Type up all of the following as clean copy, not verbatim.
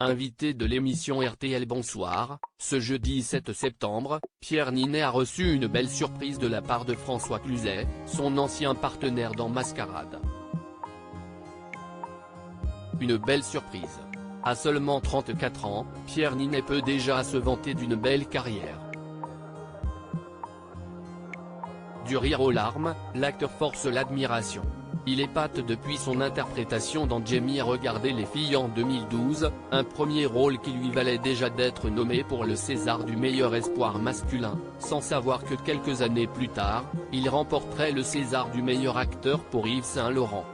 invité de l'émission RTL Bonsoir, ce jeudi 7 septembre, Pierre Ninet a reçu une belle surprise de la part de François Cluzet, son ancien partenaire dans Mascarade. Une belle surprise. À seulement 34 ans, Pierre Ninet peut déjà se vanter d'une belle carrière. Du rire aux larmes, l'acteur force l'admiration. Il épate depuis son interprétation dans Jamie Regardez les filles en 2012, un premier rôle qui lui valait déjà d'être nommé pour le César du meilleur espoir masculin, sans savoir que quelques années plus tard, il remporterait le César du meilleur acteur pour Yves Saint Laurent.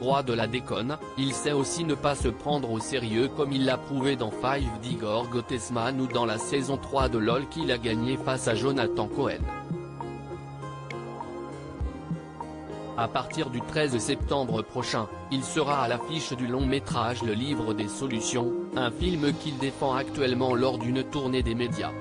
Roi de la déconne, il sait aussi ne pas se prendre au sérieux comme il l'a prouvé dans Five d'Igor Gottesman ou dans la saison 3 de LOL qu'il a gagné face à Jonathan Cohen. À partir du 13 septembre prochain, il sera à l'affiche du long-métrage Le Livre des Solutions, un film qu'il défend actuellement lors d'une tournée des médias.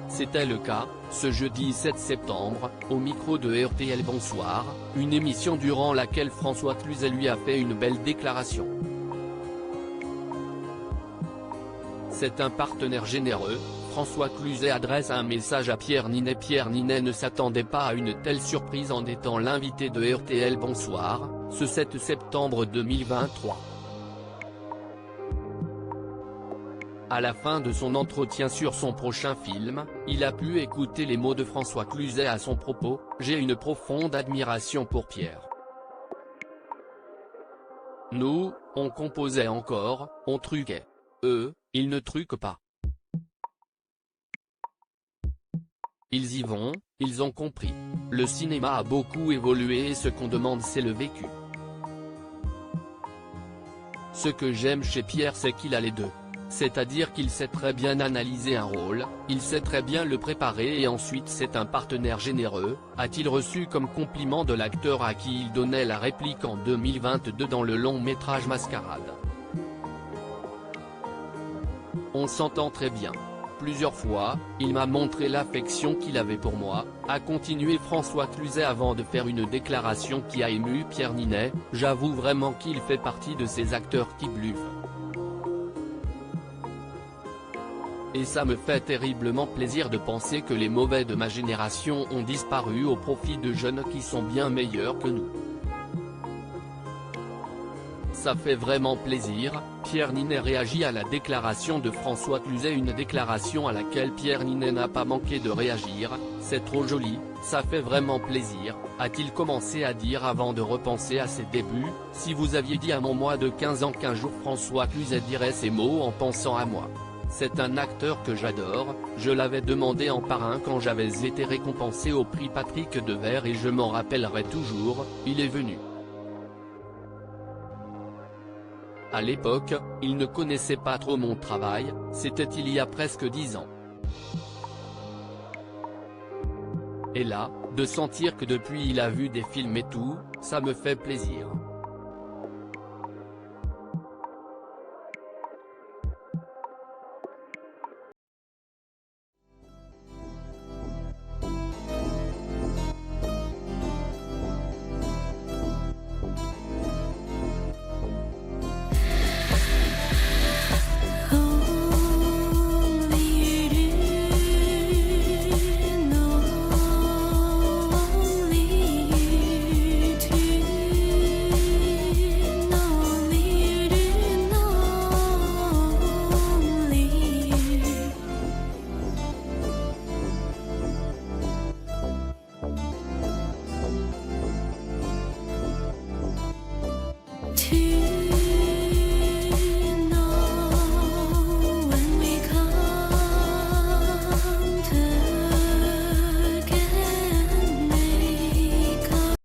C'était le cas, ce jeudi 7 septembre, au micro de RTL Bonsoir, une émission durant laquelle François Cluzet lui a fait une belle déclaration. C'est un partenaire généreux, François Cluzet adresse un message à Pierre Ninet. Pierre Ninet ne s'attendait pas à une telle surprise en étant l'invité de RTL Bonsoir, ce 7 septembre 2023. À la fin de son entretien sur son prochain film, il a pu écouter les mots de François Cluzet à son propos « J'ai une profonde admiration pour Pierre. Nous, on composait encore, on truquait. Eux, ils ne truquent pas. Ils y vont, ils ont compris. Le cinéma a beaucoup évolué et ce qu'on demande c'est le vécu. Ce que j'aime chez Pierre c'est qu'il a les deux. C'est-à-dire qu'il sait très bien analyser un rôle, il sait très bien le préparer et ensuite c'est un partenaire généreux, a-t-il reçu comme compliment de l'acteur à qui il donnait la réplique en 2022 dans le long-métrage Mascarade. On s'entend très bien. Plusieurs fois, il m'a montré l'affection qu'il avait pour moi, a continué François Cluzet avant de faire une déclaration qui a ému Pierre Ninet. J'avoue vraiment qu'il fait partie de ces acteurs qui bluffent. Et ça me fait terriblement plaisir de penser que les mauvais de ma génération ont disparu au profit de jeunes qui sont bien meilleurs que nous. Ça fait vraiment plaisir. Pierre Ninet réagit à la déclaration de François Cluzet, une déclaration à laquelle Pierre Ninet n'a pas manqué de réagir. C'est trop joli, ça fait vraiment plaisir, a-t-il commencé à dire avant de repenser à ses débuts. Si vous aviez dit à mon moi de 15 ans qu'un jour François Cluzet dirait ces mots en pensant à moi. C'est un acteur que j'adore, je l'avais demandé en parrain quand j'avais été récompensé au prix Patrick Devers et je m'en rappellerai toujours, il est venu. À l'époque, il ne connaissait pas trop mon travail, c'était il y a presque 10 ans. Et là, de sentir que depuis il a vu des films et tout, ça me fait plaisir.